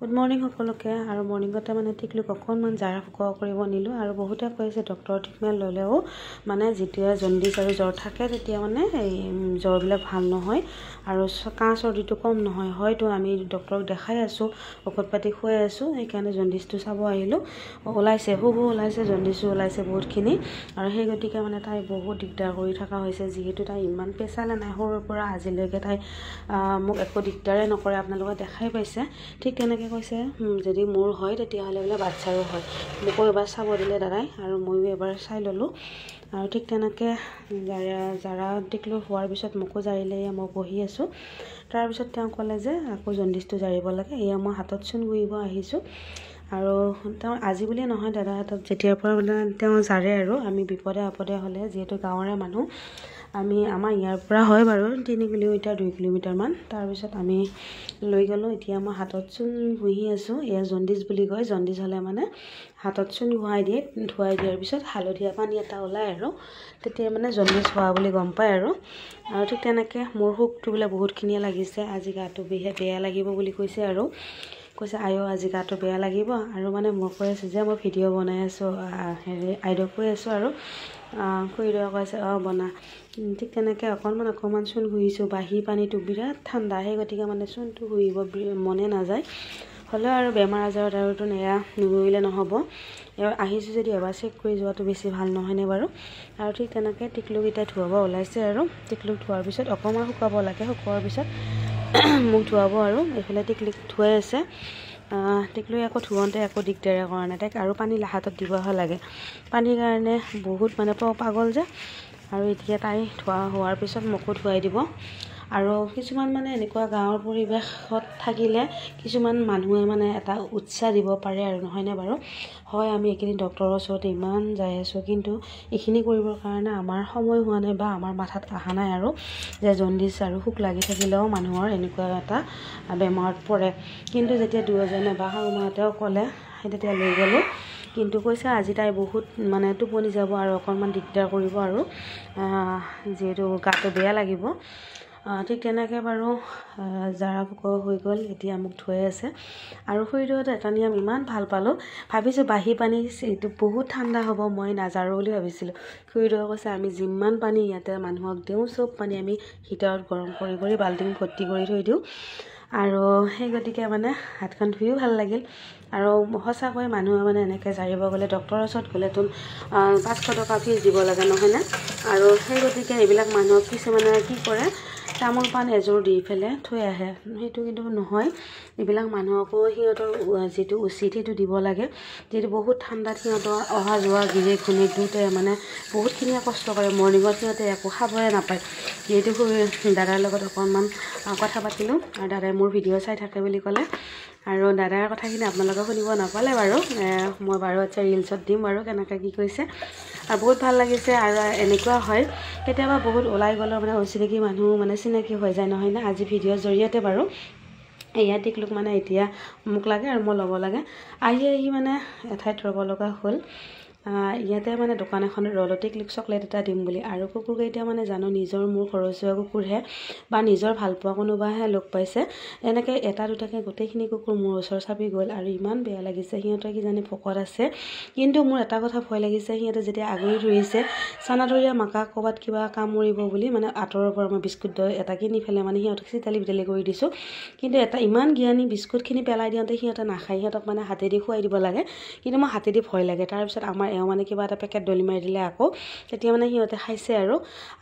Good morning সকলোকে আৰু মৰ্ণিঙতে মানে টিকলুক অকণমান জাৰা ফুকা কৰিব নিলোঁ আৰু বহুতে কৈছে ডক্টৰৰ ট্ৰিটমেণ্ট ল'লেও মানে যেতিয়া জণ্ডিছ আৰু জ্বৰ থাকে তেতিয়া মানে এই জ্বৰবিলাক ভাল নহয় আৰু কাহ চৰ্দিটো কম নহয়। হয়তো আমি ডক্টৰক দেখাই আছোঁ, ঔষধ পাতি খুৱাই আছোঁ, সেইকাৰণে জণ্ডিছটো চাব আহিলোঁ। ওলাইছে সুখো ওলাইছে, জণ্ডিছো ওলাইছে বহুতখিনি আৰু সেই গতিকে মানে তাই বহুত দিগদাৰ কৰি থকা হৈছে। যিহেতু তাই ইমান পেচালে নাই সৰুৰ পৰা আজিলৈকে তাই মোক একো দিগদাৰে নকৰে, আপোনালোকে দেখাই পাইছে। ঠিক তেনেকৈ কৈছে যদি মোৰ হয় তেতিয়াহ'লে বোলে বাচ্ছাৰো হয়। মোকো এবাৰ চাব দিলে দাদাই আৰু ময়ো এবাৰ চাই ল'লোঁ আৰু ঠিক তেনেকৈ জাৰা টিকলো হোৱাৰ পিছত মোকো জাৰিলে। মই বহি আছোঁ। তাৰপিছত তেওঁ ক'লে যে আকৌ জণ্ডিছটো জাৰিব লাগে। এয়া মই হাতত চূণ ঘঁহিব আহিছোঁ আৰু তেওঁ আজি বুলিয়ে নহয়, দাদা হাতত যেতিয়াৰ পৰা মানে তেওঁ জাৰে আৰু আমি বিপদে আপদে হ'লে, যিহেতু গাঁৱৰে মানুহ আমাৰ ইয়াৰ পৰা হয় বাৰু 3 কিলোমিটাৰ 2 কিলোমিটাৰমান। তাৰপিছত আমি লৈ গ'লোঁ। এতিয়া মই হাতত চূণ ঘঁহি আছোঁ। এয়া জণ্ডিছ বুলি কয়। জণ্ডিছ হ'লে মানে হাতত চূণ ঘঁহাই দিয়ে, ধুৱাই দিয়াৰ পিছত হালধীয়া পানী এটা ওলায় আৰু তেতিয়া মানে জণ্ডিছ হোৱা বুলি গম পায় আৰু ঠিক তেনেকৈ মোৰ সুখটো বোলে বহুতখিনিয়ে লাগিছে। আজি গাটো বেয়া লাগিব বুলি কৈছে আৰু কৈছে আজি গাটো বেয়া লাগিব আৰু মানে মই কৈ আছোঁ যে মই ভিডিঅ' বনাই আছোঁ, আইদেউক কৈ আছোঁ আৰু খুৰীদেউয়ে কৈছে বনা। ঠিক তেনেকৈ অকণমান চূণ ঘঁহিছোঁ। বাঢ়ি পানীটো বিৰাট ঠাণ্ডা, সেই গতিকে মানে চূণটো ঘঁহিব মনে নাযায়। হ'লেও আৰু বেমাৰ আজাৰত আৰুতো এয়া নুঘঁহিলে নহ'ব। আহিছোঁ যদি এবাৰ চেক কৰি যোৱাটো বেছি ভাল নহয়নে বাৰু। আৰু ঠিক তেনেকৈ টিকলুকেইটা ধুৱাব ওলাইছে আৰু টিকলুক ধোৱাৰ পিছত অকণমান শুকাব লাগে। শুকোৱাৰ পিছত মোক ধুৱাব আৰু এইফালে টিকলুক ধুৱাই আছে। টিকলুক আকৌ ধুৱাওঁতে একো দিগদাৰে কৰা নাই। তাইক আৰু পানী হাতত দিবহে লাগে। পানীৰ কাৰণে বহুত মানে পাগল যে। আৰু এতিয়া তাই ধোৱা হোৱাৰ পিছত মোকো ধুৱাই দিব। আৰু কিছুমান মানে এনেকুৱা গাঁৱৰ পৰিৱেশত থাকিলে কিছুমান মানুহে মানে এটা উৎসাহ দিব পাৰে আৰু নহয়নে বাৰু। হয়, আমি এইখিনি ডক্টৰৰ ওচৰতে ইমান যাই আছোঁ, কিন্তু এইখিনি কৰিবৰ কাৰণে আমাৰ সময় হোৱা নাই বা আমাৰ মাথাত অহা নাই আৰু যে জণ্ডিছ আৰু সুখ লাগি থাকিলেও মানুহৰ এনেকুৱা এটা বেমাৰত পৰে। কিন্তু যেতিয়া দুয়োজনে বা শাহুমাহঁতেও ক'লে সেই তেতিয়া লৈ গ'লোঁ। কিন্তু কৈছে আজি তাই বহুত মানে টোপনি যাব আৰু অকণমান দিগদাৰ কৰিব আৰু যিহেতু গাটো বেয়া লাগিব। ঠিক তেনেকৈ বাৰু জাৰা ফুকা হৈ গ'ল। এতিয়া মোক ধুৱাই আছে আৰু খুৰীদেউহঁতে এটা নিয়ম ইমান ভাল পালোঁ। ভাবিছোঁ বাঢ়ি পানী এইটো বহুত ঠাণ্ডা হ'ব, মই নাজাৰোঁ বুলি ভাবিছিলোঁ। খুৰীদেউয়ে কৈছে আমি যিমান পানী ইয়াতে মানুহক দিওঁ চব পানী আমি হিটাৰত গৰম কৰি বাল্টিং ভৰ্তি কৰি থৈ দিওঁ আৰু সেই গতিকে মানে হাতখন ধুইও ভাল লাগিল। আৰু সঁচাকৈ মানুহে মানে এনেকৈ জাৰিব গ'লে ডক্টৰৰ ওচৰত গ'লেতো 500 টকা ফিজ দিব লাগে নহয়নে। আৰু সেই গতিকে এইবিলাক মানুহক কিছুমানে কি কৰে, তামোল পাণ এযোৰ দি পেলাই থৈ আহে। সেইটো কিন্তু নহয়। এইবিলাক মানুহকো সিহঁতৰ যিটো উচিত সেইটো দিব লাগে। যিহেতু বহুত ঠাণ্ডাত সিহঁতৰ অহা যোৱা গিৰিয়েক ঘৈণীয়েক দুয়োটাই মানে বহুতখিনিয়ে কষ্ট কৰে। মৰ্ণিঙত সিহঁতে একো খাবই নাপায়। যিহেতু দাদাৰ লগত অকণমান কথা পাতিলোঁ আৰু দাদাই মোৰ ভিডিঅ' চাই থাকে বুলি ক'লে আৰু দাদাৰ কথাখিনি আপোনালোকে শুনিব নাপালে বাৰু। মই বাৰু ৰিলছত দিম বাৰু কেনেকৈ কি কৈছে। আৰু বহুত ভাল লাগিছে। আৰু এনেকুৱা হয় কেতিয়াবা বহুত ওলাই গ'লেও মানে অচিনাকি মানুহ মানে চিনাকি হৈ যায় নহয়নে। আজি ভিডিঅ'ৰ জৰিয়তে বাৰু এয়া টিকলুক মানে এতিয়া মোক লাগে আৰু মই ল'ব লাগে। আহি মানে এঠাইত ৰ'ব লগা হ'ল। ইয়াতে মানে দোকান এখনত ৰ'লো টিকলুক চকলেট এটা দিম বুলি। আৰু কুকুৰকেইটা মানে জানো নিজৰ মোৰ ঘৰচীয়া কুকুৰহে বা নিজৰ ভালপোৱা কোনোবাহে লগ পাইছে। এনেকৈ এটা দুটাকৈ গোটেইখিনি কুকুৰ মোৰ ওচৰ চাপি গ'ল আৰু ইমান বেয়া লাগিছে। সিহঁতৰ কিজানি ভোকত আছে, কিন্তু মোৰ এটা কথা ভয় লাগিছে, সিহঁতে যেতিয়া আগুৰি ধৰিছে চানাধৰীয়া মাকাক ক'ৰবাত কিবা কামুৰিব বুলি মানে আঁতৰৰ পৰা মই বিস্কুট এটা কিনি পেলাই মানে সিহঁতক চিটালি বিটালি কৰি দিছোঁ। কিন্তু এটা ইমান জ্ঞানী, বিস্কুটখিনি পেলাই দিওঁতে সিহঁতে নাখায়। সিহঁতক মানে হাতেদি খুৱাই দিব লাগে, কিন্তু মই হাতেদি ভয় লাগে। তাৰপিছত আমাৰ মানে কিবা এটা পেকেট দলি মাৰি দিলে আকৌ তেতিয়া মানে সিহঁতে খাইছে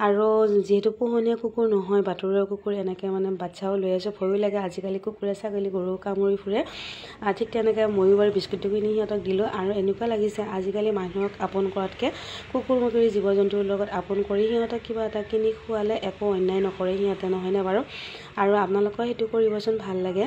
আৰু যিহেতু পোহনীয়া কুকুৰ নহয়, বাটৰুৱা কুকুৰ, এনেকৈ মানে বাচ্ছাও লৈ আছোঁ, ভয়ো লাগে। আজিকালি কুকুৰে ছাগলী গৰু কামুৰি ফুৰে। ঠিক তেনেকৈ ময়ো বাৰু বিস্কুটটো কিনি সিহঁতক দিলোঁ। আৰু এনেকুৱা লাগিছে আজিকালি মানুহক আপোন কৰাতকৈ কুকুৰ মেকুৰী জীৱ জন্তুৰ লগত আপোন কৰি সিহঁতক কিবা এটা কিনি খোৱালে একো অন্যায় নকৰে সিহঁতে নহয়নে বাৰু। আৰু আপোনালোকৰ সেইটো কৰিবচোন, ভাল লাগে।